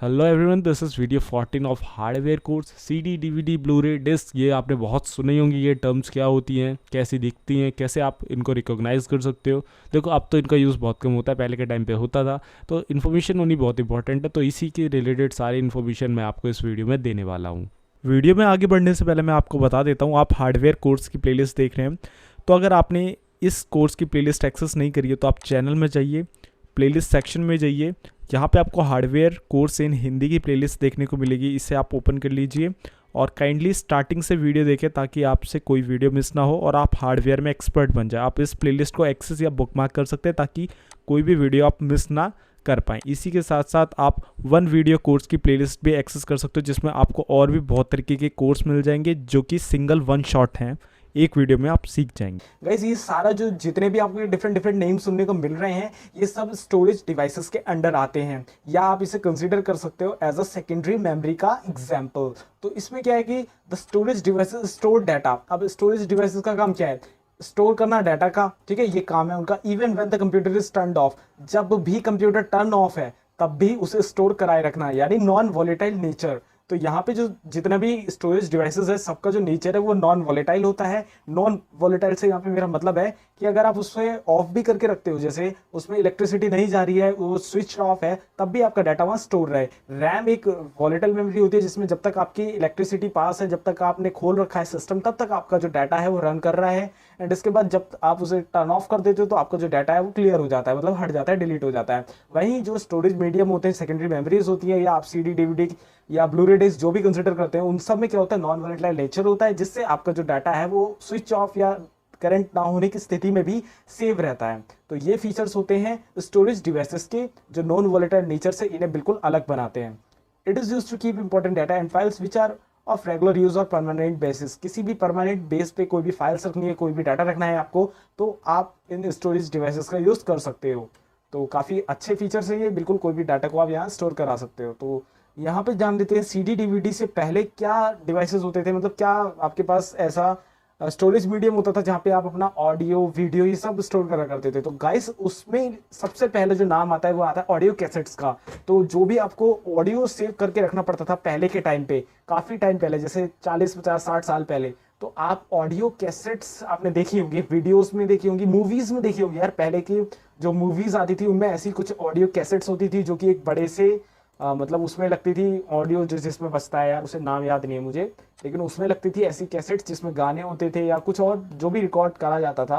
Hello everyone, this is video 14 of hardware course. CD, DVD, Blu-ray, disc, ये आपने बहुत सुनी होंगी। ये टर्म्स क्या होती हैं, कैसी दिखती हैं, कैसे आप इनको रिकॉग्नाइज कर सकते हो। देखो, अब तो इनका यूज़ बहुत कम होता है, पहले के टाइम पे होता था। तो इन्फॉर्मेशन होनी बहुत इंपॉर्टेंट है, तो इसी के रिलेटेड सारी इन्फॉर्मेशन मैं आपको इस वीडियो में देने वाला हूँ। वीडियो में आगे बढ़ने से पहले मैं आपको बता देता हूँ, आप हार्डवेयर कोर्स की प्लेलिस्ट देख रहे हैं। तो अगर आपने इस कोर्स की प्लेलिस्ट एक्सेस नहीं करी है तो आप चैनल में जाइए, प्लेलिस्ट सेक्शन में जाइए। यहाँ पे आपको हार्डवेयर कोर्स इन हिंदी की प्लेलिस्ट देखने को मिलेगी, इसे आप ओपन कर लीजिए और काइंडली स्टार्टिंग से वीडियो देखें ताकि आपसे कोई वीडियो मिस ना हो और आप हार्डवेयर में एक्सपर्ट बन जाए। आप इस प्लेलिस्ट को एक्सेस या बुकमार्क कर सकते हैं ताकि कोई भी वीडियो आप मिस ना कर पाएँ। इसी के साथ साथ आप वन वीडियो कोर्स की प्लेलिस्ट भी एक्सेस कर सकते हो, जिसमें आपको और भी बहुत तरीके के कोर्स मिल जाएंगे जो कि सिंगल वन शॉट हैं, एक वीडियो में आप सीख जाएंगे। गाइस, ये सारा जो जितने भी आपको डिफरेंट डिफरेंट नेम सुनने को मिल रहे हैं, ये सब स्टोरेज डिवाइसेस के अंडर आते हैं, या आप इसे कंसीडर कर सकते हो एज अ सेकेंडरी मेमोरी का एग्जांपल। तो इसमें क्या है कि the storage devices store data. अब स्टोरेज डिवाइसेस का काम क्या है? स्टोर करना डाटा का, ठीक है, ये काम है उनका। Even when the computer is turned of, जब भी कंप्यूटर टर्न ऑफ है तब भी उसे स्टोर कराए रखना, यानी नॉन वॉलेटाइल नेचर। तो यहाँ पे जो जितना भी स्टोरेज डिवाइसेस है, सबका जो नेचर है वो नॉन वॉलेटाइल होता है। नॉन वॉलेटाइल से यहाँ पे मेरा मतलब है कि अगर आप उससे ऑफ भी करके रखते हो, जैसे उसमें इलेक्ट्रिसिटी नहीं जा रही है, वो स्विच ऑफ है, तब भी आपका डाटा वहाँ स्टोर रहे। रैम एक वॉलेटाइल मेमोरी होती है जिसमें जब तक आपकी इलेक्ट्रिसिटी पास है, जब तक आपने खोल रखा है सिस्टम, तब तक आपका जो डाटा है वो रन कर रहा है। एंड इसके बाद जब आप उसे टर्न ऑफ कर देते हो तो आपका जो डाटा है वो क्लियर हो जाता है, मतलब हट जाता है, डिलीट हो जाता है। वहीं जो स्टोरेज मीडियम होते हैं, सेकेंडरी मेमोरीज होती है, या आप सीडी, डीवीडी या ब्लूरे डिस्क जो भी कंसिडर करते हैं, उन सब में क्या होता है, नॉन वॉलेटाइल नेचर होता है, जिससे आपका जो डाटा है वो स्विच ऑफ या करंट ना होने की स्थिति में भी सेव रहता है। तो ये फीचर्स होते हैं स्टोरेज डिवाइसेस के, जो नॉन वॉलेटाइल नेचर से इन्हें बिल्कुल अलग बनाते हैं। It is used to keep important data and files which are of regular use और परमानेंट बेसिस। किसी भी परमानेंट बेस पे कोई भी फाइल्स रखनी है, कोई भी डाटा रखना है आपको, तो आप इन स्टोरेज डिवाइसेस का यूज कर सकते हो। तो काफ़ी अच्छे फीचर्स हैं ये, बिल्कुल कोई भी डाटा को आप यहाँ स्टोर करा सकते हो। तो यहाँ पे जान लेते हैं सीडी डीवीडी से पहले क्या डिवाइसेस होते थे, मतलब क्या आपके पास ऐसा स्टोरेज मीडियम होता था जहाँ पे आप अपना ऑडियो, वीडियो, ये सब स्टोर करा करते थे। तो गाइस, उसमें सबसे पहले जो नाम आता है वो आता है ऑडियो कैसेट्स का। तो जो भी आपको ऑडियो सेव करके रखना पड़ता था पहले के टाइम पे, काफ़ी टाइम पहले, जैसे 40, 50, 60 साल पहले, तो आप ऑडियो कैसेट्स आपने देखी होंगी, वीडियोस में देखी होंगी, मूवीज में देखी होंगी यार। पहले की जो मूवीज आती थी उनमें ऐसी कुछ ऑडियो कैसेट्स होती थी जो कि एक बड़े से मतलब उसमें लगती थी ऑडियो जिसमें बजता है, यार उसे नाम याद नहीं है मुझे, लेकिन उसमें लगती थी ऐसी कैसेट्स जिसमें गाने होते थे या कुछ और जो भी रिकॉर्ड करा जाता था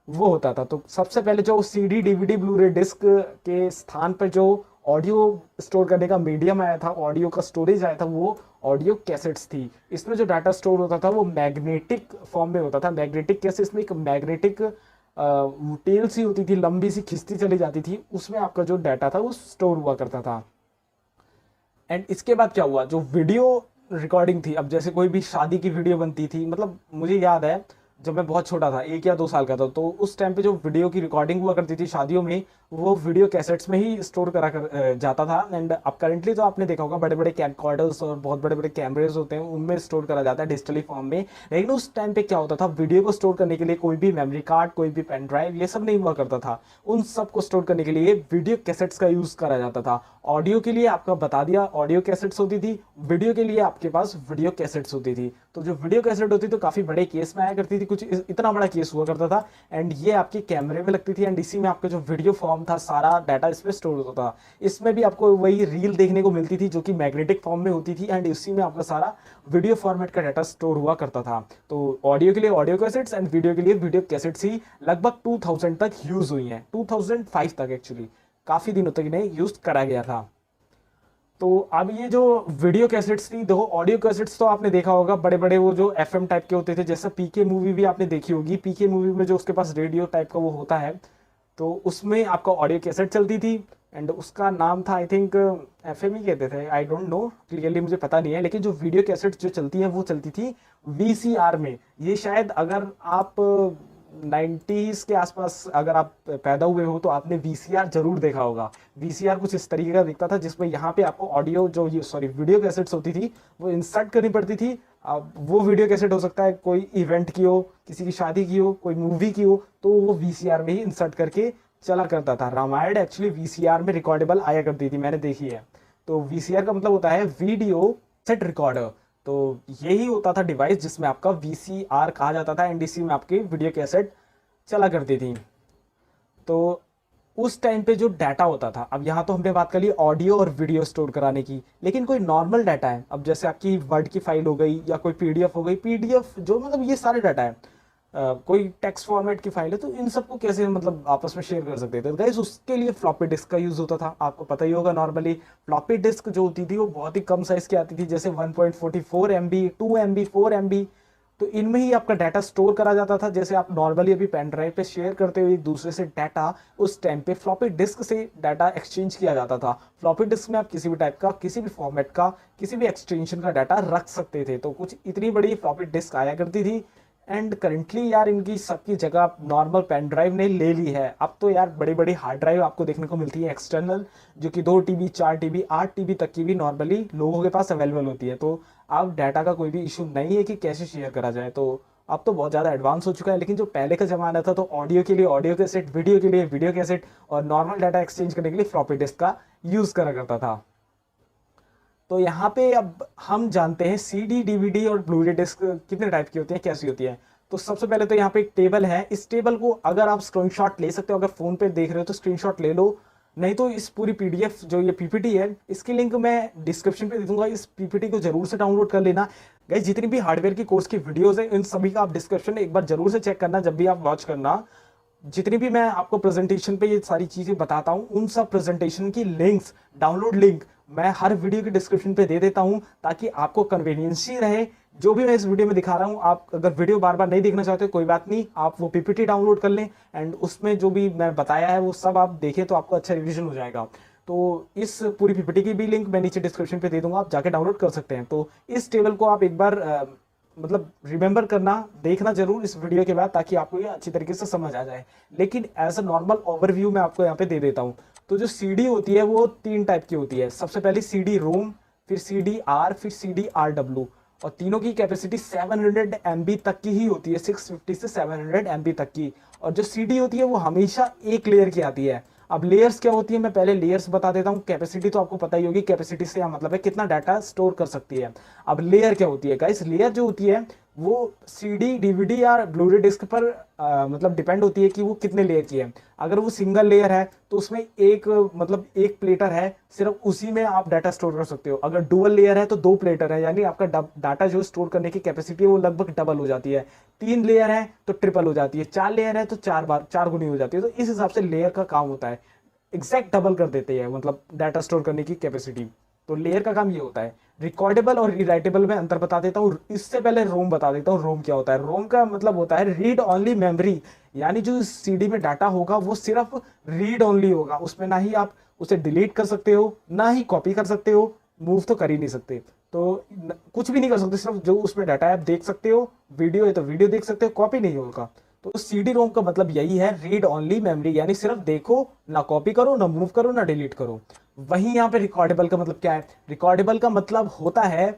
वो होता था। तो सबसे पहले जो सीडी, डीवीडी, ब्लूरे डिस्क के स्थान पर जो ऑडियो स्टोर करने का मीडियम आया था, ऑडियो का स्टोरेज आया था, वो ऑडियो कैसेट्स थी। इसमें जो डाटा स्टोर होता था वो मैग्नेटिक फॉर्म में होता था। मैग्नेटिक कैसे? इसमें एक मैग्नेटिक टेल सी होती थी, लंबी सी खिंचती चली जाती थी, उसमें आपका जो डाटा था वो स्टोर हुआ करता था। एंड इसके बाद क्या हुआ, जो वीडियो रिकॉर्डिंग थी, अब जैसे कोई भी शादी की वीडियो बनती थी, मतलब मुझे याद है जब मैं बहुत छोटा था, 1 या 2 साल का था, तो उस टाइम पे जो वीडियो की रिकॉर्डिंग हुआ करती थी शादियों में, वो वीडियो कैसेट्स में ही स्टोर करा कर जाता था। एंड अब करेंटली तो आपने देखा होगा बड़े बड़े कैमकॉर्डर्स और बहुत बड़े बड़े कैमरेज होते हैं, उनमें स्टोर करा जाता है डिजिटली फॉर्म में। लेकिन उस टाइम पे क्या होता था, वीडियो को स्टोर करने के लिए कोई भी मेमोरी कार्ड, कोई भी पेन ड्राइव, ये सब नहीं हुआ करता था। उन सब को स्टोर करने के लिए वीडियो कैसेट्स का यूज करा जाता था। ऑडियो के लिए आपका बता दिया, ऑडियो कैसेट्स होती थी, वीडियो के लिए आपके पास वीडियो कैसेट्स होती थी। तो जो वीडियो कैसेट होती थी तो काफी बड़े केस में आया करती थी, कुछ इतना बड़ा केस हुआ करता था, एंड ये आपके कैमरे में लगती थी, एंड इसी में आपका जो वीडियो फॉर्म था, सारा डाटा इसमें स्टोर होता था। इसमें भी आपको वही रील देखने को मिलती थी जो कि मैग्नेटिक फॉर्म में होती थी, एंड इसी में आपका सारा वीडियो फॉर्मेट का डाटा स्टोर हुआ करता था। तो ऑडियो के लिए ऑडियो कैसेट्स एंड वीडियो के लिए वीडियो कैसेट्स ही लगभग 2000 तक यूज हुई हैं, 2005 तक एक्चुअली, काफी दिनों तक इन्हें यूज करा गया था। तो अब ये जो वीडियो कैसेट्स थी, देखो ऑडियो कैसेट्स तो आपने देखा होगा, बड़े बड़े वो जो एफएम टाइप के होते थे, जैसा पीके मूवी भी आपने देखी होगी। पीके मूवी में जो उसके पास रेडियो टाइप का वो होता है, तो उसमें आपका ऑडियो कैसेट चलती थी, एंड उसका नाम था आई थिंक एफएम ही कहते थे, आई डोंट नो क्लियरली, मुझे पता नहीं है। लेकिन जो वीडियो कैसेट जो चलती है वो चलती थी वीसीआर में। ये शायद अगर आप 90s के आसपास अगर आप पैदा हुए हो तो आपने वीसीआर जरूर देखा होगा। वीसीआर कुछ इस तरीके का दिखता था, जिसमें यहाँ पे आपको ऑडियो जो ये सॉरी वीडियो कैसेट्स होती थी वो इंसर्ट करनी पड़ती थी। अब वो वीडियो कैसेट हो सकता है कोई इवेंट की हो, किसी की शादी की हो, कोई मूवी की हो, तो वो वीसीआर में ही इंसर्ट करके चला करता था। रामायण एक्चुअली वीसीआर में रिकॉर्डेबल आया करती थी, मैंने देखी है। तो वीसीआर का मतलब होता है वीडियो कैसेट रिकॉर्डर। तो यही होता था डिवाइस जिसमें आपका वीसीआर कहा जाता था, एनडीसी में आपकी वीडियो कैसेट चला करती थी। तो उस टाइम पे जो डाटा होता था, अब यहाँ तो हमने बात कर ली ऑडियो और वीडियो स्टोर कराने की, लेकिन कोई नॉर्मल डाटा है, अब जैसे आपकी वर्ड की फाइल हो गई या कोई पीडीएफ हो गई, पीडीएफ जो मतलब ये सारे डाटा है, कोई टेक्स्ट फॉर्मेट की फाइल है, तो इन सबको कैसे मतलब आपस में शेयर कर सकते थे? तो गाइस उसके लिए फ्लॉपी डिस्क का यूज होता था। आपको पता ही होगा नॉर्मली फ्लॉपी डिस्क जो होती थी वो बहुत ही कम साइज की आती थी, जैसे 1.44 MB, 2 MB, 4 MB। तो इनमें ही आपका डाटा स्टोर करा जाता था। जैसे आप नॉर्मली अभी पेन ड्राइव पे शेयर करते हो एक दूसरे से डाटा, उस टाइम पे फ्लॉपी डिस्क से डाटा एक्सचेंज किया जाता था। फ्लॉपी डिस्क में आप किसी भी टाइप का, किसी भी फॉर्मेट का, किसी भी एक्सटेंशन का डाटा रख सकते थे। तो कुछ इतनी बड़ी फ्लॉपी डिस्क आया करती थी। एंड करेंटली यार इनकी सबकी जगह नॉर्मल पेन ड्राइव ने ले ली है। अब तो यार बड़ी बड़ी हार्ड ड्राइव आपको देखने को मिलती है एक्सटर्नल, जो कि 2 TB, 4 TB, 8 TB तक की भी नॉर्मली लोगों के पास अवेलेबल होती है। तो अब डाटा का कोई भी इशू नहीं है कि कैसे शेयर करा जाए। तो अब तो बहुत ज़्यादा एडवांस हो चुका है। लेकिन जो पहले का ज़माना था, तो ऑडियो के लिए ऑडियो कैसेट, वीडियो के लिए वीडियो कैसेट और नॉर्मल डाटा एक्सचेंज करने के लिए फ्लॉपी डिस्क का यूज़ करा करता था। तो यहाँ पे अब हम जानते हैं सीडी, डीवीडी और ब्लूरे डिस्क कितने टाइप की होती हैं, कैसी होती है। तो सबसे पहले तो यहाँ पे एक टेबल है। इस टेबल को अगर आप स्क्रीनशॉट ले सकते हो, अगर फोन पे देख रहे हो तो स्क्रीनशॉट ले लो, नहीं तो इस पूरी पीडीएफ जो ये पीपीटी है, इसकी लिंक मैं डिस्क्रिप्शन पे दे दूंगा। इस पीपीटी को जरूर से डाउनलोड कर लेना। गाइस जितनी भी हार्डवेयर की कोर्स की वीडियोस है, इन सभी का आप डिस्क्रिप्शन एक बार जरूर से चेक करना जब भी आप वॉच करना। जितनी भी मैं आपको प्रेजेंटेशन पे ये सारी चीजें बताता हूँ, उन सब प्रेजेंटेशन की लिंक्स, डाउनलोड लिंक मैं हर वीडियो के डिस्क्रिप्शन पे दे देता हूँ, ताकि आपको कन्वीनियंस ही रहे। जो भी मैं इस वीडियो में दिखा रहा हूँ, आप अगर वीडियो बार बार नहीं देखना चाहते कोई बात नहीं, आप वो पीपीटी डाउनलोड कर लें एंड उसमें जो भी मैं बताया है वो सब आप देखें, तो आपको अच्छा रिविजन हो जाएगा। तो इस पूरी पीपीटी की भी लिंक मैं नीचे डिस्क्रिप्शन पे दे दूंगा, आप जाके डाउनलोड कर सकते हैं। तो इस टेबल को आप एक बार मतलब रिमेंबर करना, देखना जरूर इस वीडियो के बाद, ताकि आपको ये अच्छी तरीके से समझ आ जाए। लेकिन एज अ नॉर्मल ओवरव्यू मैं आपको यहाँ पे दे देता हूँ। तो जो सीडी होती है वो 3 टाइप की होती है। सबसे पहले सीडी रोम, फिर सीडी आर, फिर सीडी RW, और तीनों की कैपेसिटी 700 MB तक की ही होती है, 650 से 700 MB तक की। और जो सीडी होती है वो हमेशा एक लेयर की आती है। अब लेयर्स क्या होती है, मैं पहले लेयर्स बता देता हूँ। कैपेसिटी तो आपको पता ही होगी, कैपेसिटी से मतलब है कितना डाटा स्टोर कर सकती है। अब लेयर क्या होती है गाइस, लेयर जो होती है वो सीडी, डीवीडी या ब्लूरे डिस्क पर मतलब डिपेंड होती है कि वो कितने लेयर की है। अगर वो सिंगल लेयर है तो उसमें एक मतलब एक प्लेटर है, सिर्फ उसी में आप डाटा स्टोर कर सकते हो। अगर डुअल लेयर है तो 2 प्लेटर है, यानी आपका डाटा जो स्टोर करने की कैपेसिटी है वो लगभग डबल हो जाती है। 3 लेयर है तो ट्रिपल हो जाती है, 4 लेयर है तो 4 गुनी हो जाती है। तो इस हिसाब से लेयर का काम होता है, एग्जैक्ट डबल कर देते हैं मतलब डाटा स्टोर करने की कैपेसिटी। तो लेयर का काम ये होता है। रिकॉर्डेबल और रीराइटेबल में अंतर बता देता हूँ। इससे पहले रोम बता देता हूँ। रोम क्या होता है? रोम का मतलब होता है रीड ओनली मेमोरी, यानी जो सीडी में डाटा होगा वो सिर्फ रीड ओनली होगा, उसमें ना ही आप उसे डिलीट कर सकते हो, ना ही कॉपी कर सकते हो, मूव तो कर ही नहीं सकते। तो कुछ भी नहीं कर सकते, सिर्फ जो उसमें डाटा है आप देख सकते हो, वीडियो है तो वीडियो देख सकते हो, कॉपी नहीं होगा। तो सीडी रोम का मतलब यही है, रीड ओनली मेमोरी, यानी सिर्फ देखो, ना कॉपी करो, ना मूव करो, ना डिलीट करो। वहीं यहाँ पे रिकॉर्डेबल का मतलब क्या है? रिकॉर्डेबल का मतलब होता है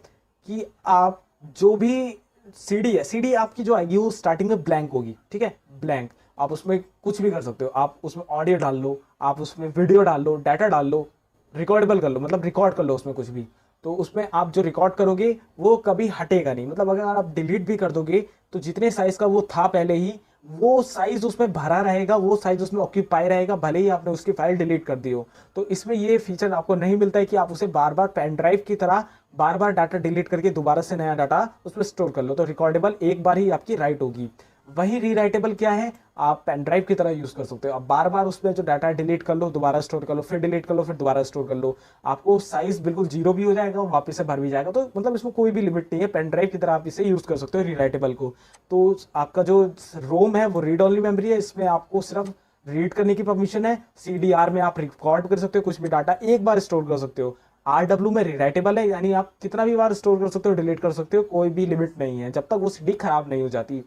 कि आप जो भी सीडी है, सीडी आपकी जो आएगी वो स्टार्टिंग में ब्लैंक होगी, ठीक है, ब्लैंक। आप उसमें कुछ भी कर सकते हो, आप उसमें ऑडियो डाल लो, आप उसमें वीडियो डाल लो, डाटा डाल लो, रिकॉर्डेबल कर लो, मतलब रिकॉर्ड कर लो उसमें कुछ भी। तो उसमें आप जो रिकॉर्ड करोगे वो कभी हटेगा नहीं। मतलब अगर आप डिलीट भी कर दोगे तो जितने साइज का वो था पहले ही, वो साइज उसमें भरा रहेगा, वो साइज उसमें ऑक्यूपाई रहेगा, भले ही आपने उसकी फाइल डिलीट कर दी हो। तो इसमें ये फीचर आपको नहीं मिलता है कि आप उसे बार बार पेन ड्राइव की तरह बार बार डाटा डिलीट करके दोबारा से नया डाटा उसमें स्टोर कर लो। तो रिकॉर्डेबल एक बार ही आपकी राइट होगी। वही रीराइटेबल क्या है, आप पेन ड्राइव की तरह यूज कर सकते हो। आप बार बार उसमें जो डाटा डिलीट कर लो, दोबारा स्टोर कर लो, फिर डिलीट कर लो, फिर दोबारा स्टोर कर लो। आपको साइज बिल्कुल 0 भी हो जाएगा, वापस से भर भी जाएगा। तो मतलब इसमें कोई भी लिमिट नहीं है, पेन ड्राइव की तरह आप इसे यूज कर सकते हो रीराइटेबल को। तो आपका जो रोम है वो रीड ओनली मेमोरी है, इसमें आपको सिर्फ रीड करने की परमिशन है। सीडीआर में आप रिकॉर्ड कर सकते हो, कुछ भी डाटा एक बार स्टोर कर सकते हो। RW में रीराइटेबल है, यानी आप कितना भी बार स्टोर कर सकते हो, डिलीट कर सकते हो, कोई भी लिमिट नहीं है जब तक वो सीडी खराब नहीं हो जाती।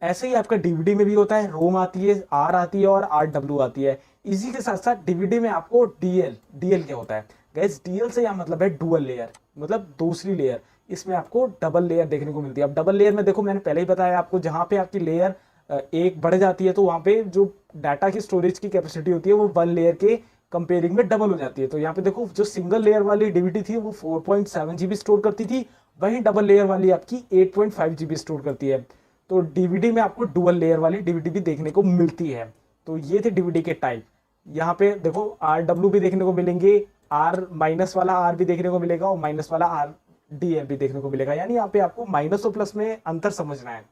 ऐसे ही आपका डीवीडी में भी होता है, रोम आती है, आर आती है और RW आती है। इसी के साथ साथ डीवीडी में आपको डीएल क्या होता है गाइस? डीएल से यहाँ मतलब है डुअल लेयर, मतलब दूसरी लेयर। इसमें आपको डबल लेयर देखने को मिलती है। अब डबल लेयर में देखो, मैंने पहले ही बताया आपको, जहाँ पे आपकी लेयर एक बढ़ जाती है तो वहाँ पे जो डाटा की स्टोरेज की कैपेसिटी होती है वो 1 लेयर के कंपेयरिंग में डबल हो जाती है। तो यहाँ पे देखो जो सिंगल लेयर वाली डीवीडी थी वो 4.7 जीबी स्टोर करती थी, वहीं डबल लेयर वाली आपकी 8.5 जीबी स्टोर करती है। तो डीवीडी में आपको डुअल लेयर वाली डीवीडी भी देखने को मिलती है। तो ये थे डीवीडी के टाइप। यहाँ पे देखो RW भी देखने को मिलेंगे, R माइनस वाला R भी देखने को मिलेगा और माइनस वाला RDF भी देखने को मिलेगा। यानी यहाँ पे आपको माइनस और प्लस में अंतर समझना है।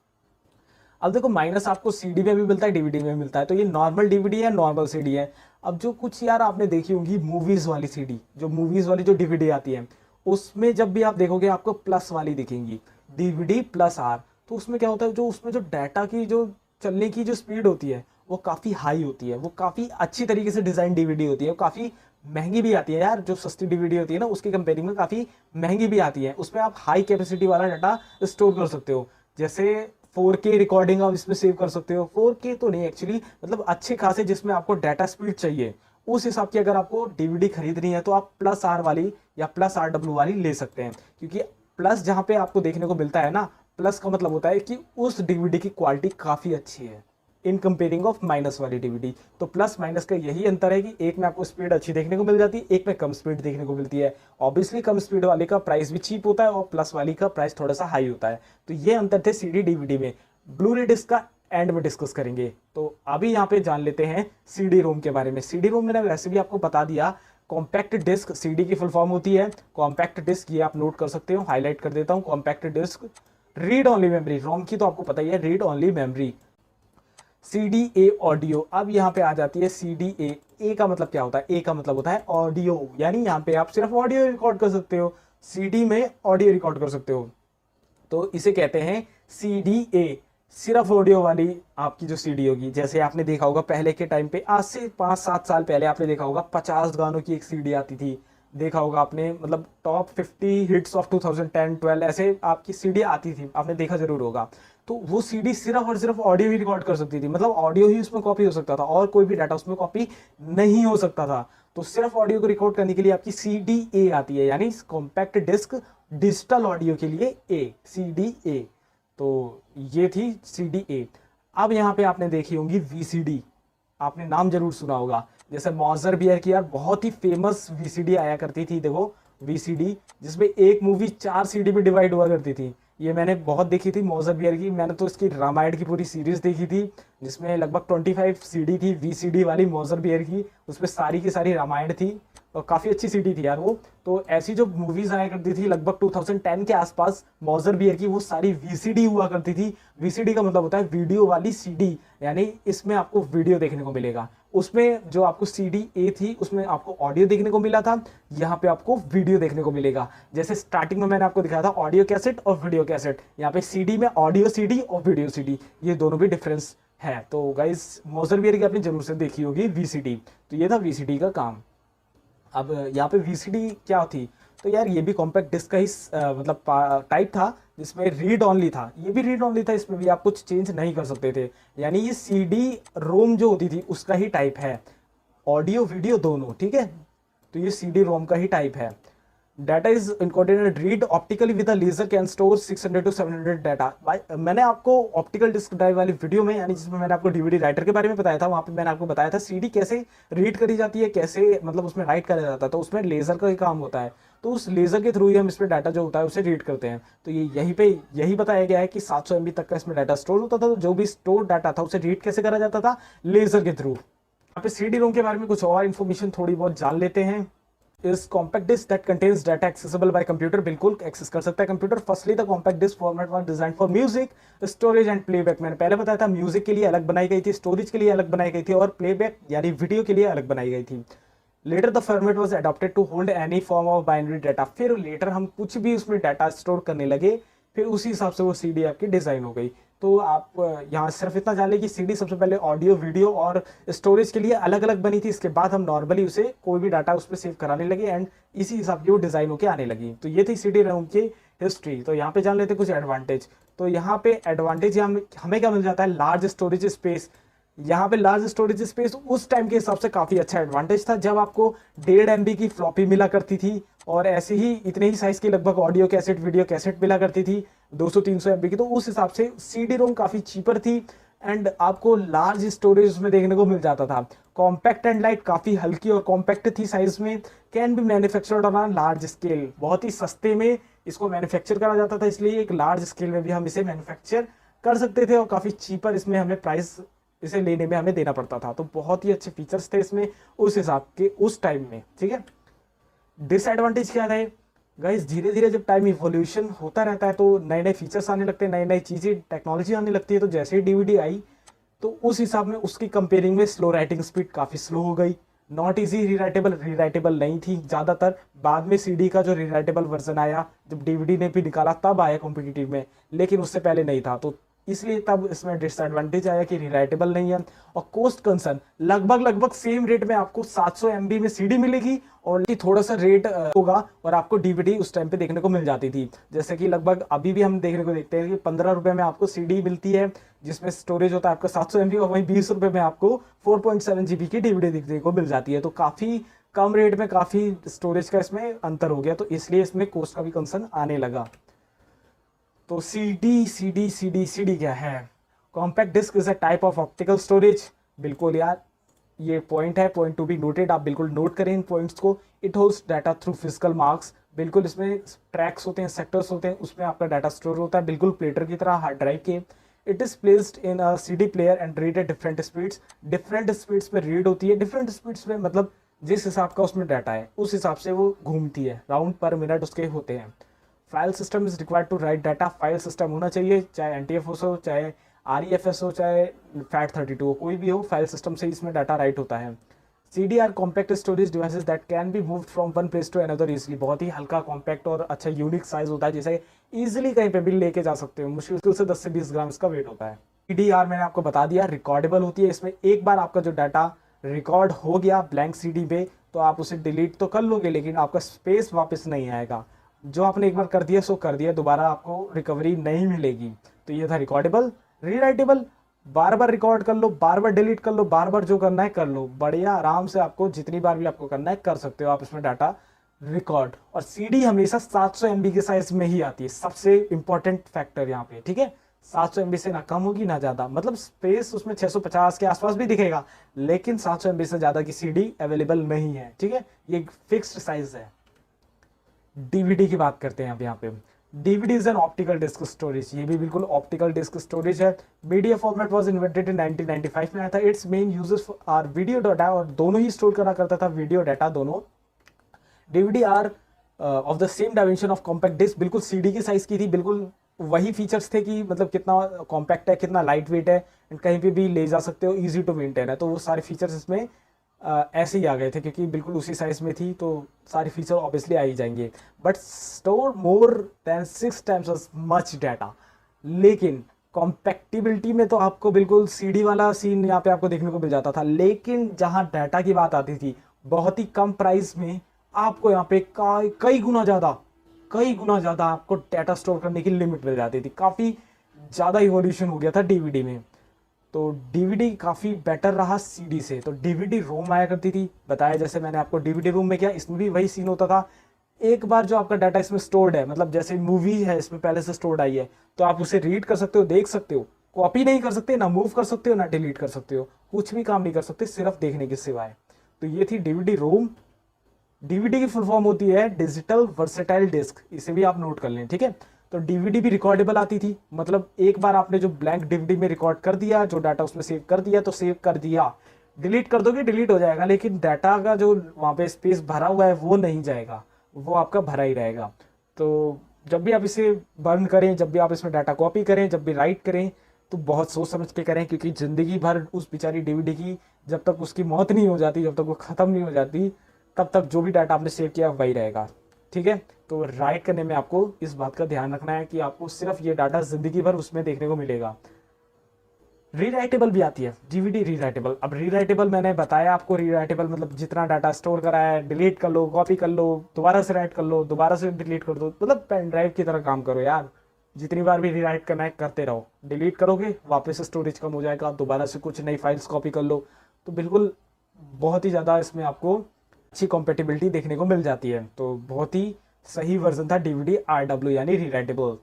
अब देखो माइनस आपको सीडी में भी मिलता है, डीवीडी में भी मिलता है। तो ये नॉर्मल डीवीडी है, नॉर्मल सीडी है। अब जो कुछ यार आपने देखी होंगी मूवीज वाली सीडी, जो मूवीज वाली जो डीवीडी आती है, उसमें जब भी आप देखोगे आपको प्लस वाली दिखेंगी, डीवीडी प्लस आर। तो उसमें क्या होता है, जो उसमें जो डाटा की जो चलने की जो स्पीड होती है वो काफ़ी हाई होती है, वो काफ़ी अच्छी तरीके से डिज़ाइन डीवीडी होती है, वो काफ़ी महंगी भी आती है यार। जो सस्ती डीवीडी होती है ना उसकी कंपेयरिंग में काफ़ी महंगी भी आती है। उसमें आप हाई कैपेसिटी वाला डाटा स्टोर कर सकते हो, जैसे 4K रिकॉर्डिंग आप इसमें सेव कर सकते हो। 4K तो नहीं एक्चुअली, मतलब अच्छे खासे जिसमें आपको डाटा स्पीड चाहिए उस हिसाब की अगर आपको डीवीडी खरीदनी है तो आप प्लस आर वाली या प्लस RW वाली ले सकते हैं। क्योंकि प्लस जहाँ पे आपको देखने को मिलता है ना, प्लस का मतलब होता है कि उस डीवीडी की क्वालिटी काफ़ी अच्छी है इन कंपेयरिंग ऑफ माइनस वाली डीवीडी। तो प्लस माइनस का यही अंतर है कि एक में आपको स्पीड अच्छी देखने को मिल जाती है, एक में कम स्पीड देखने को मिलती है। ऑब्वियसली कम स्पीड वाले का प्राइस भी चीप होता है और प्लस वाली का प्राइस थोड़ा सा हाई होता है। तो ये अंतर थे सीडी डीवीडी में। ब्लू-रे डिस्क का एंड में डिस्कस करेंगे। तो अभी यहाँ पे जान लेते हैं सीडी रोम के बारे में। सीडी रोम मैंने वैसे भी आपको बता दिया, कॉम्पैक्ट डिस्क सीडी की फुल फॉर्म होती है। कॉम्पैक्ट डिस्क ये आप नोट कर सकते हो, हाईलाइट कर देता हूँ। Compact disc read only memory, ROM की तो आपको पता ही है, read only memory. CDA audio, अब यहाँ पे आ जाती है CDA। ए का मतलब क्या होता है? ए का मतलब होता है ऑडियो, यानी यहाँ पे आप सिर्फ ऑडियो रिकॉर्ड कर सकते हो, CD में ऑडियो रिकॉर्ड कर सकते हो। तो इसे कहते हैं CDA, सिर्फ ऑडियो वाली आपकी जो CD होगी। जैसे आपने देखा होगा पहले के टाइम पे, आज से 5-7 साल पहले आपने देखा होगा 50 गानों की एक CD आती थी। देखा होगा आपने, मतलब टॉप 50 हिट्स ऑफ 2010-12 ऐसे आपकी CD आती थी, आपने देखा जरूर होगा। तो वो CD सिर्फ और सिर्फ ऑडियो ही रिकॉर्ड कर सकती थी, मतलब ऑडियो ही उसमें कॉपी हो सकता था और कोई भी डाटा उसमें कॉपी नहीं हो सकता था। तो सिर्फ ऑडियो को रिकॉर्ड करने के लिए आपकी CDA आती है, यानी कॉम्पैक्ट डिस्क डिजिटल ऑडियो के लिए A, CDA। तो ये थी CDA। अब यहाँ पे आपने देखी होंगी VCD, आपने नाम जरूर सुना होगा। जैसे मॉजर बियर की यार बहुत ही फेमस VCD आया करती थी, देखो VCD, जिसमें एक मूवी 4 CD में डिवाइड हुआ करती थी। ये मैंने बहुत देखी थी मॉजर बियर की। मैंने तो इसकी रामायण की पूरी सीरीज देखी थी, जिसमें लगभग 25 CD थी VCD वाली मॉजर बियर की। उसमें सारी की सारी रामायण थी और काफ़ी अच्छी CD थी यार वो। तो ऐसी जो मूवीज़ आया करती थी लगभग 2010 के आसपास मॉजर बियर की, वो सारी VCD हुआ करती थी। VCD का मतलब होता है वीडियो वाली CD, यानी इसमें आपको वीडियो देखने को मिलेगा। उसमें जो आपको CDA थी उसमें आपको ऑडियो देखने को मिला था, यहाँ पे आपको वीडियो देखने को मिलेगा। जैसे स्टार्टिंग में मैंने आपको दिखाया था ऑडियो कैसेट और वीडियो कैसेट, यहाँ पे CD में ऑडियो CD और वीडियो CD, ये दोनों भी डिफरेंस है। तो गाइज मॉजर बियर की आपने जरूर से देखी होगी VCD। तो ये था VCD का काम। अब यहाँ पे VCD क्या थी, तो यार ये भी कॉम्पैक्ट डिस्क का ही मतलब टाइप था, जिसमें रीड ऑनली था। ये भी रीड ऑनली था, इसमें भी आप कुछ चेंज नहीं कर सकते थे। यानी ये CD रोम जो होती थी उसका ही टाइप है, ऑडियो वीडियो दोनों, ठीक है। तो ये CD रोम का ही टाइप है। Data is encoded read optically with a laser can store 600 to 700 data. मैंने आपको ऑप्टिकल डिस्क ड्राइव वाली वीडियो में, यानी जिसमें मैंने आपको DVD राइटर के बारे में बताया था, वहाँ पे मैंने आपको बताया था CD कैसे रीड करी जाती है, कैसे मतलब उसमें राइट करा जाता है। तो उसमें लेजर का ही काम होता है, तो उस लेजर के थ्रू ही हम इसमें डाटा जो होता है उसे रीड करते हैं। तो ये यहीं पे यही बताया गया है कि 700 MB तक का इसमें डाटा स्टोर होता था। तो जो भी स्टोर डाटा था उसे रीड कैसे करा जाता था? लेजर के थ्रू। यहाँ पे CD रोम के बारे में कुछ और इन्फॉर्मेशन थोड़ी बहुत जान लेते हैं। इस compact disc that contains data accessible by computer, बिल्कुल एक्सेस कर सकता है computer. Firstly the compact disc format was designed for music storage and playback. मैंने पहले बताया था म्यूजिक के लिए अलग बनाई गई थी, स्टोरेज के लिए अलग बनाई गई थी और प्लेबैक यानी वीडियो के लिए अलग बनाई गई थी। Later the format was adopted to hold any form of binary data. फिर लेटर हम कुछ भी उसमें डाटा स्टोर करने लगे, फिर उसी हिसाब से वो CD आपकी डिजाइन हो गई। तो आप यहाँ सिर्फ इतना जान लें कि CD सबसे पहले ऑडियो वीडियो और स्टोरेज के लिए अलग अलग बनी थी। इसके बाद हम नॉर्मली उसे कोई भी डाटा उस पर सेव कराने लगे एंड इसी हिसाब की वो डिजाइन होकर आने लगी। तो ये थी CD रोम की हिस्ट्री। तो यहाँ पे जान लेते कुछ एडवांटेज। तो यहाँ पे एडवांटेज हमें क्या मिल जाता है? Large storage space. यहाँ पे लार्ज स्टोरेज स्पेस उस टाइम के हिसाब से काफी अच्छा एडवांटेज था, जब आपको 1.5 MB की फ्लॉपी मिला करती थी और ऐसे ही इतने ही साइज की लगभग ऑडियो कैसेट वीडियो कैसेट मिला करती थी 200-300 MB की। तो उस हिसाब से CD रोम काफी चीपर थी एंड आपको लार्ज स्टोरेज में देखने को मिल जाता था। कॉम्पैक्ट एंड लाइट, काफ़ी हल्की और कॉम्पैक्ट थी साइज में। Can be manufactured on a large scale, बहुत ही सस्ते में इसको मैन्युफैक्चर करा जाता था, इसलिए एक लार्ज स्केल में भी हम इसे मैन्युफैक्चर कर सकते थे और काफ़ी चीपर इसमें हमें प्राइस इसे लेने में हमें देना पड़ता था। तो बहुत ही अच्छे फीचर्स थे इसमें उस हिसाब के उस टाइम में, ठीक है। डिसएडवांटेज क्या है गाइस, धीरे धीरे जब टाइम इवोल्यूशन होता रहता है तो नए नए फीचर्स आने लगते हैं, नई नई चीज़ें टेक्नोलॉजी आने लगती है। तो जैसे ही डीवीडी आई तो उस हिसाब में उसकी कंपेयरिंग में स्लो राइटिंग स्पीड काफ़ी स्लो हो गई, नॉट इजी रीराइटेबल नहीं थी ज़्यादातर। बाद में सीडी का जो रीराइटेबल वर्जन आया, जब डीवीडी ने भी निकाला तब आया कॉम्पिटिटिव में, लेकिन उससे पहले नहीं था। तो इसलिए तब इसमें डिसएडवांटेज आया कि रीराइटेबल नहीं है। और कोस्ट कंसर्न, लगभग सेम रेट में आपको 700 MB में सीडी मिलेगी और थोड़ा सा रेट होगा और आपको डीवीडी उस टाइम पे देखने को मिल जाती थी। जैसे कि लगभग अभी भी हम देखने को देखते हैं कि 15 रुपए में आपको सीडी मिलती है जिसमें स्टोरेज होता है आपका 700 MB, और वहीं 20 रुपए में आपको 4.7 GB की डीवीडी देखने को मिल जाती है। तो काफ़ी कम रेट में काफ़ी स्टोरेज का इसमें अंतर हो गया, तो इसलिए इसमें कोस्ट का भी कंसर्न आने लगा। तो सीडी क्या है? Compact disc is a type of optical storage. बिल्कुल यार, ये पॉइंट है, पॉइंट टू बी नोटेड, आप बिल्कुल नोट करें इन पॉइंट्स को। It holds data through physical marks, बिल्कुल इसमें ट्रैक्स होते हैं, सेक्टर्स होते हैं, उसमें आपका डाटा स्टोर होता है, बिल्कुल प्लेटर की तरह हार्ड ड्राइव के। It is placed in a CD player and read at different speeds पे रीड होती है। डिफरेंट स्पीड्स में मतलब जिस हिसाब का उसमें डाटा है उस हिसाब से वो घूमती है, राउंड पर मिनट उसके होते हैं। File system is required to write data, file system होना चाहिए, चाहे NTFS हो, चाहे REFS हो, चाहे FAT32 हो, कोई भी हो, फाइल सिस्टम से इसमें डाटा राइट होता है। CD are compact storage devices that can be moved from one place to another easily, बहुत ही हल्का कॉम्पैक्ट और अच्छा यूनिक साइज होता है, जिसे इजीली कहीं पे भी लेके जा सकते हो। मुश्किल से 10 से 20 ग्राम इसका वेट होता है। CDR मैंने आपको बता दिया रिकॉर्डेबल होती है, इसमें एक बार आपका जो डाटा रिकॉर्ड हो गया ब्लैंक CD पे तो आप उसे डिलीट तो कर लोगे, लेकिन आपका स्पेस वापस नहीं आएगा। जो आपने एक बार कर दिया सो कर दिया, दोबारा आपको रिकवरी नहीं मिलेगी। तो ये था रिकॉर्डेबल। रीराइटेबल, बार बार रिकॉर्ड कर लो, बार बार डिलीट कर लो, बार बार जो करना है कर लो, बढ़िया आराम से आपको जितनी बार भी आपको करना है कर सकते हो आप इसमें डाटा रिकॉर्ड। और सीडी हमेशा 700 MB के साइज में ही आती है, सबसे इंपॉर्टेंट फैक्टर यहाँ पे, ठीक है। 700 MB से ना कम होगी ना ज्यादा, मतलब स्पेस उसमें 650 के आसपास भी दिखेगा, लेकिन 700 MB से ज्यादा की सीडी अवेलेबल नहीं है, ठीक है। ये फिक्स्ड साइज है। डीवीडी की बात करते हैं अब यहाँ पे। DVD is an optical disc storage, ये भी बिल्कुल ऑप्टिकल डिस्क स्टोरेज है। Media format was invented in 1995 में आया था। Its main uses are video data, और दोनों ही स्टोर करा करता था वीडियो डाटा दोनों। DVD are of the same dimension of compact disc, बिल्कुल सीडी की साइज की थी, बिल्कुल वही फीचर्स थे कि मतलब कितना कॉम्पैक्ट है, कितना लाइट वेट है, कहीं पे भी ले जा सकते हो, इजी टू मेंटेन है। तो वो सारे फीचर्स इसमें ऐसे ही आ गए थे क्योंकि बिल्कुल उसी साइज में थी, तो सारे फीचर ऑब्वियसली आ ही जाएंगे। But store more than 6 times much data, लेकिन कॉम्पैक्टिबिलिटी में तो आपको बिल्कुल सीडी वाला सीन यहाँ पे आपको देखने को मिल जाता था, लेकिन जहाँ डाटा की बात आती थी बहुत ही कम प्राइस में आपको यहाँ पे कई गुना ज़्यादा आपको डाटा स्टोर करने की लिमिट मिल जाती थी। काफ़ी ज़्यादा इवोल्यूशन हो गया था डीवीडी में, तो डीवीडी काफ़ी बेटर रहा सीडी से। तो डीवीडी रोम आया करती थी, बताया जैसे मैंने आपको डीवीडी रोम में क्या, इसमें भी वही सीन होता था। एक बार जो आपका डाटा इसमें स्टोर्ड है, मतलब जैसे मूवी है इसमें पहले से स्टोर्ड आई है, तो आप उसे रीड कर सकते हो, देख सकते हो, कॉपी नहीं कर सकते, ना मूव कर सकते हो, ना डिलीट कर सकते हो, कुछ भी काम नहीं कर सकते सिर्फ देखने के सिवाय। तो ये थी डीवीडी रोम। डीवीडी की फुल फॉर्म होती है डिजिटल वर्सेटाइल डिस्क, इसे भी आप नोट कर लें, ठीक है। तो डीवीडी भी रिकॉर्डेबल आती थी, मतलब एक बार आपने जो ब्लैंक डीवीडी में रिकॉर्ड कर दिया, जो डाटा उसमें सेव कर दिया तो सेव कर दिया, डिलीट कर दोगे डिलीट हो जाएगा, लेकिन डाटा का जो वहाँ पे स्पेस भरा हुआ है वो नहीं जाएगा, वो आपका भरा ही रहेगा। तो जब भी आप इसे बर्न करें, जब भी आप इसमें डाटा कॉपी करें, जब भी राइट करें, तो बहुत सोच समझ के करें, क्योंकि ज़िंदगी भर उस बेचारी डीवीडी की जब तक उसकी मौत नहीं हो जाती, जब तक वो ख़त्म नहीं हो जाती, तब तक जो भी डाटा आपने सेव किया वही रहेगा, ठीक है। तो राइट करने में आपको इस बात का ध्यान रखना है कि आपको सिर्फ ये डाटा जिंदगी भर उसमें देखने को मिलेगा। रीराइटेबल भी आती है डीवीडी रीराइटेबल। अब रीराइटेबल मैंने बताया आपको, रीराइटेबल मतलब जितना डाटा स्टोर करा है डिलीट कर लो, कॉपी कर लो, दोबारा से राइट कर लो, दोबारा से डिलीट कर दो, मतलब पेन ड्राइव की तरह काम करो यार। जितनी बार भी रीराइट करना है करते रहो, डिलीट करोगे वापस स्टोरेज कम हो जाएगा, दोबारा से कुछ नई फाइल्स कॉपी कर लो, तो बिल्कुल बहुत ही ज़्यादा इसमें आपको अच्छी कॉम्पेटिबिलिटी देखने को मिल जाती है। तो बहुत ही सही वर्जन था डीवीडी RW यानी रीराइटेबल।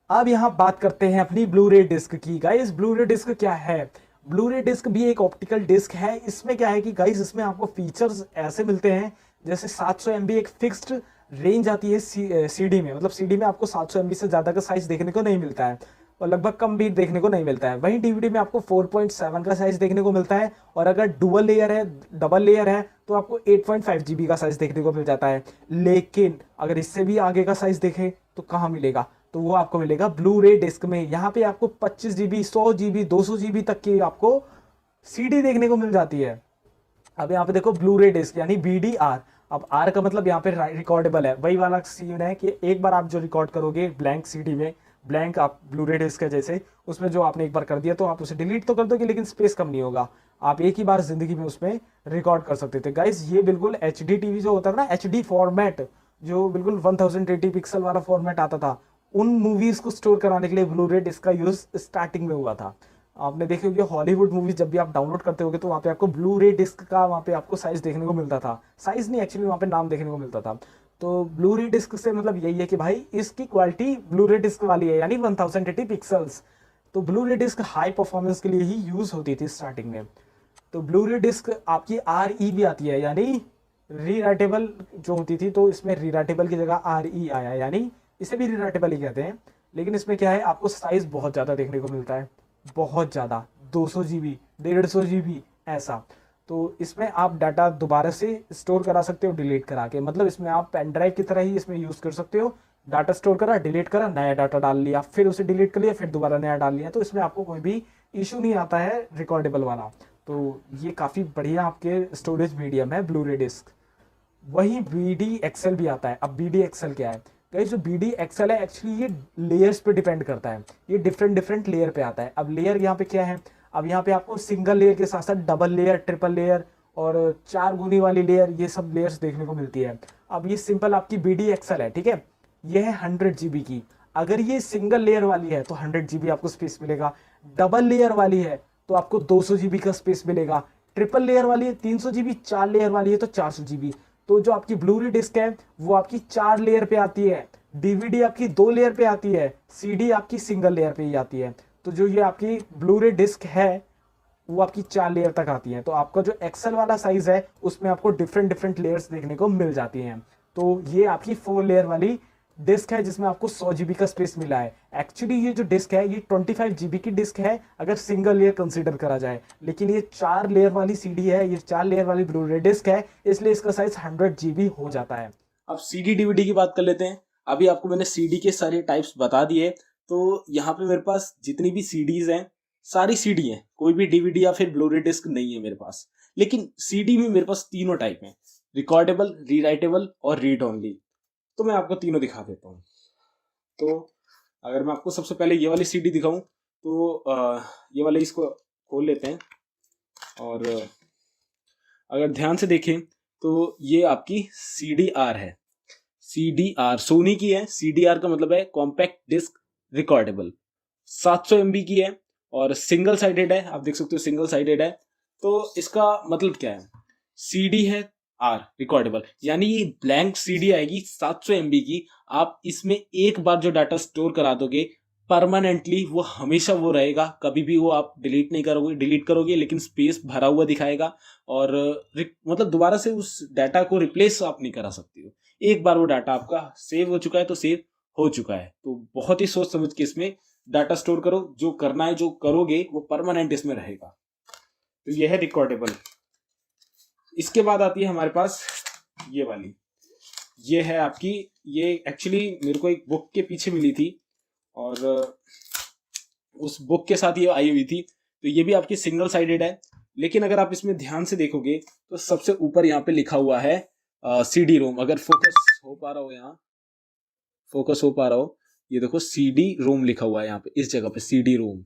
अब यहाँ बात करते हैं अपनी ब्लू रे डिस्क की। गाइस ब्लू रे डिस्क क्या है? ब्लू रे डिस्क भी एक ऑप्टिकल डिस्क है। इसमें क्या है कि गाइस इसमें आपको फीचर्स ऐसे मिलते हैं जैसे 700 MB एक फिक्स्ड रेंज आती है सीडी में, मतलब सीडी में आपको 700 MB से ज़्यादा का साइज देखने को नहीं मिलता है और लगभग कम भी देखने को नहीं मिलता है। वहीं डीवीडी में आपको 4.7 का साइज देखने को मिलता है और अगर डुअल लेयर है, डबल लेयर है, तो आपको 8.5 GB का साइज देखने को मिल जाता है। लेकिन अगर इससे भी आगे का साइज देखें तो कहाँ मिलेगा, तो वो आपको मिलेगा ब्लू रे डिस्क में। यहाँ पे आपको 25 GB, 100 GB, 200 GB तक की आपको सीडी देखने को मिल जाती है। अब यहाँ पे देखो ब्लू रे डिस्क यानी BDR। अब आर का मतलब यहाँ पे रिकॉर्डेबल है, वही वाला सीन है कि एक बार आप जो रिकॉर्ड करोगे ब्लैंक सीडी में, ब्लैंक आप ब्लू रे डिस्क है जैसे, उसमें जो आपने एक बार कर दिया तो आप उसे डिलीट तो कर दोगे लेकिन स्पेस कम नहीं होगा। आप एक ही बार जिंदगी में उसमें रिकॉर्ड कर सकते थे। गाइस ये बिल्कुल HD TV जो होता है ना, HD फॉर्मेट, जो बिल्कुल 1080 पिक्सल वाला फॉर्मेट आता था, उन मूवीज को स्टोर कराने के लिए ब्लू रे डिस्क का यूज स्टार्टिंग में हुआ था। आपने देखे होंगे हॉलीवुड मूवीज जब भी आप डाउनलोड करते होगे तो वहाँ पे आपको ब्लू रे डिस्क का वहाँ पे आपको साइज देखने को मिलता था, साइज नहीं एक्चुअली वहाँ पे नाम देखने को मिलता था। तो ब्लू रे डिस्क से मतलब यही है कि भाई इसकी क्वालिटी ब्लू रे डिस्क वाली है यानी 1080 पिक्सल्स। तो ब्लू रे डिस्क हाई परफॉर्मेंस के लिए ही यूज होती थी स्टार्टिंग में। तो ब्लू रे डिस्क आपकी RE भी आती है यानी रीराइटेबल जो होती थी, तो इसमें रीराइटेबल की जगह RE आया यानी इसे भी रीराइटेबल ही कहते हैं। लेकिन इसमें क्या है, आपको साइज बहुत ज़्यादा देखने को मिलता है, बहुत ज़्यादा, 200 GB, 150 GB ऐसा। तो इसमें आप डाटा दोबारा से स्टोर करा सकते हो डिलीट करा के, मतलब इसमें आप पेन ड्राइव की तरह ही इसमें यूज़ कर सकते हो। डाटा स्टोर करा, डिलीट करा, नया डाटा डाल लिया, फिर उसे डिलीट कर लिया, फिर दोबारा नया डाल लिया, तो इसमें आपको कोई भी इशू नहीं आता है रिकॉर्डेबल वाला। तो ये काफ़ी बढ़िया आपके स्टोरेज मीडियम है ब्लू रे डिस्क। वही BDXL भी आता है। अब BDXL क्या है गाइस, जो BDXL है एक्चुअली ये लेयर्स पे डिपेंड करता है, ये डिफरेंट लेयर पे आता है। अब लेयर यहाँ पे क्या है, अब यहाँ पे आपको सिंगल लेयर के साथ साथ डबल लेयर, ट्रिपल लेयर और 4 गुनी वाली लेयर, ये सब लेयर्स देखने को मिलती है। अब ये सिंपल आपकी BDXL है, ठीक है, ये है 100 GB की। अगर ये सिंगल लेयर वाली है तो 100 GB आपको स्पेस मिलेगा, डबल लेयर वाली है तो आपको 200 GB का स्पेस मिलेगा, ट्रिपल लेयर वाली है 300 GB, 4 लेयर वाली है तो 400 GB। तो जो आपकी ब्लू रे डिस्क है वो आपकी 4 लेयर पे आती है, DVD आपकी 2 लेयर पे आती है, CD आपकी सिंगल लेयर पे ही आती है। तो जो ये आपकी ब्लू रे डिस्क है वो आपकी 4 लेयर तक आती है। तो आपका जो एक्सेल वाला साइज है उसमें आपको डिफरेंट लेयर्स देखने को मिल जाती हैं। तो ये आपकी 4 लेयर वाली डिस्क है जिसमें आपको 100 GB का स्पेस मिला है। एक्चुअली ये जो डिस्क है ये 25 GB की डिस्क है अगर सिंगल लेयर कंसीडर करा जाए, लेकिन ये 4 लेयर वाली CD है, ये 4 लेयर वाली ब्लू रे डिस्क है, इसलिए इसका साइज 100 GB हो जाता है। अब CD DVD की बात कर लेते हैं। अभी आपको मैंने CD के सारे टाइप्स बता दिए, तो यहाँ पे मेरे पास जितनी भी CDs हैं सारी CD हैं, कोई भी DVD या फिर ब्लू रे डिस्क नहीं है मेरे पास। लेकिन CD में मेरे पास तीनों टाइप हैं, रिकॉर्डेबल, रीराइटेबल और रीड ओनली। तो मैं आपको तीनों दिखा देता हूँ। तो अगर मैं आपको सबसे पहले ये वाली CD दिखाऊं तो ये वाले इसको खोल लेते हैं और अगर ध्यान से देखें तो ये आपकी CDR है। CDR सोनी की है। CDR का मतलब है कॉम्पैक्ट डिस्क रिकॉर्डेबल, 700 MB की है और सिंगल साइडेड है। आप देख सकते हो सिंगल साइडेड है। तो इसका मतलब क्या है, CD है R रिकॉर्डेबल, यानी ये ब्लैंक CD आएगी 700 MB की। आप इसमें एक बार जो डाटा स्टोर करा दोगे परमानेंटली वो हमेशा वो रहेगा, कभी भी वो आप डिलीट नहीं करोगे, डिलीट करोगे लेकिन स्पेस भरा हुआ दिखाएगा और मतलब दोबारा से उस डाटा को रिप्लेस आप नहीं करा सकते हो। एक बार वो डाटा आपका सेव हो चुका है तो सेव हो चुका है। तो बहुत ही सोच समझ के इसमें डाटा स्टोर करो, जो करना है जो करोगे वो परमानेंट इसमें रहेगा। तो ये है रिकॉर्डेबल। इसके बाद आती है हमारे पास ये वाली, ये है आपकी, ये एक्चुअली मेरे को एक बुक के पीछे मिली थी और उस बुक के साथ ये आई हुई थी। तो ये भी आपकी सिंगल साइडेड है, लेकिन अगर आप इसमें ध्यान से देखोगे तो सबसे ऊपर यहाँ पे लिखा हुआ है CD रोम। अगर फोकस हो पा रहा हो, यहाँ फोकस हो पा रहा हो, ये देखो CD रोम लिखा हुआ है यहाँ पे, इस जगह पे CD रोम।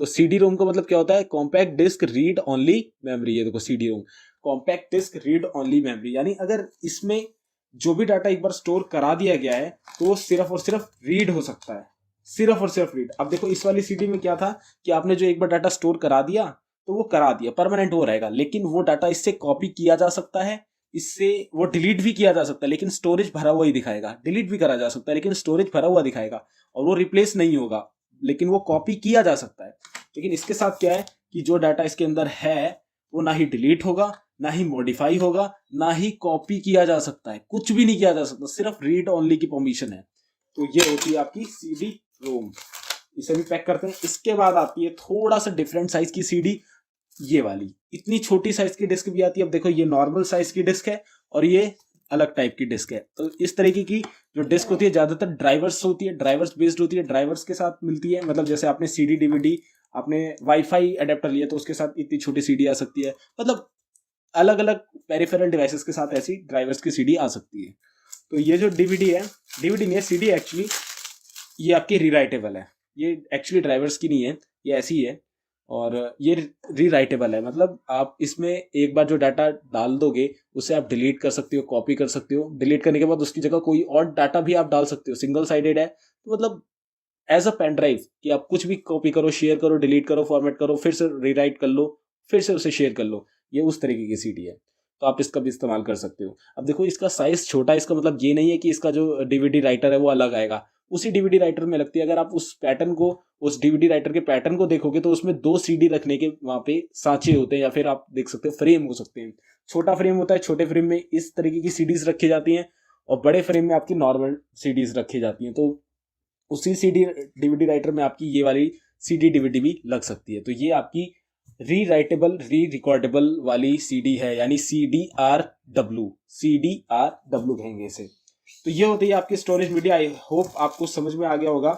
तो CD रोम का मतलब क्या होता है, compact disc read only memory. ये देखो CD ROM, compact disc read only memory, यानी अगर इसमें जो भी डाटा एक बार स्टोर करा दिया गया है तो वो सिर्फ और सिर्फ रीड हो सकता है, सिर्फ और सिर्फ रीड। अब देखो इस वाली CD में क्या था कि आपने जो एक बार डाटा स्टोर करा दिया तो वो करा दिया, परमानेंट वो रहेगा, लेकिन वो डाटा इससे कॉपी किया जा सकता है, इससे वो डिलीट भी किया जा सकता है, लेकिन स्टोरेज भरा हुआ ही दिखाएगा। डिलीट भी करा जा सकता है लेकिन स्टोरेज भरा हुआ दिखाएगा और वो रिप्लेस नहीं होगा, लेकिन वो कॉपी किया जा सकता है। लेकिन इसके साथ क्या है कि जो डाटा इसके अंदर है वो ना ही डिलीट होगा, ना ही मॉडिफाई होगा, ना ही कॉपी किया जा सकता है, कुछ भी नहीं किया जा सकता, सिर्फ रीड ओनली की परमिशन है। तो ये होती है आपकी सीडी रोम। इसे भी पैक करते हैं। इसके बाद आती है थोड़ा सा डिफरेंट साइज की सीडी, ये वाली। इतनी छोटी साइज की डिस्क भी आती है। अब देखो ये नॉर्मल साइज की डिस्क है और ये अलग टाइप की डिस्क है। तो इस तरीके की जो डिस्क होती है ज्यादातर ड्राइवर्स होती है, ड्राइवर्स बेस्ड होती है, ड्राइवर्स के साथ मिलती है। मतलब जैसे आपने सीडी डीवीडी, आपने वाईफाई अडेप्टर लिया तो उसके साथ इतनी छोटी सीडी आ सकती है। मतलब अलग अलग पेरिफेरल डिवाइसेस के साथ ऐसी ड्राइवर्स की सीडी आ सकती है। तो ये जो डीवीडी है, डीवीडी नहीं है सीडी एक्चुअली, ये आपकी रीराइटेबल है। ये एक्चुअली ड्राइवर्स की नहीं है, ये ऐसी है और ये रीराइटेबल है। मतलब आप इसमें एक बार जो डाटा डाल दोगे उसे आप डिलीट कर सकते हो, कॉपी कर सकते हो। डिलीट करने के बाद उसकी जगह कोई और डाटा भी आप डाल सकते हो। सिंगल साइडेड है तो मतलब एज अ पेन ड्राइव कि आप कुछ भी कॉपी करो, शेयर करो, डिलीट करो, फॉर्मेट करो, फिर से रीराइट कर लो, फिर से उसे शेयर कर लो। ये उस तरीके की सीडी है, तो आप इसका भी इस्तेमाल कर सकते हो। अब देखो इसका साइज छोटा है, इसका मतलब ये नहीं है कि इसका जो डीवीडी राइटर है वो अलग आएगा। उसी डीवीडी राइटर में लगती है। अगर आप उस पैटर्न को, उस डीवीडी राइटर के पैटर्न को देखोगे तो उसमें 2 सीडी रखने के वहां पे सांचे होते हैं, या फिर आप देख सकते हो फ्रेम हो सकते हैं। छोटा फ्रेम होता है, छोटे फ्रेम में इस तरीके की सीडीज रखी जाती हैं और बड़े फ्रेम में आपकी नॉर्मल सीडीज रखी जाती हैं। तो उसी सीडी डीवीडी राइटर में आपकी ये वाली सीडी डीवीडी भी लग सकती है। तो ये आपकी री राइटेबल, री रिकॉर्डेबल वाली सीडी है, यानी CDRW, CDRW कहेंगे इसे। तो ये होती है आपकी स्टोरेज मीडिया। आई होप आपको समझ में आ गया होगा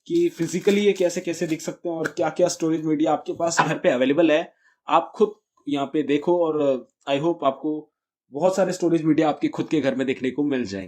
कि फिजिकली ये कैसे कैसे दिख सकते हैं और क्या क्या स्टोरेज मीडिया आपके पास घर पे अवेलेबल है। आप खुद यहाँ पे देखो और आई होप आपको बहुत सारे स्टोरेज मीडिया आपके खुद के घर में देखने को मिल जाएंगे।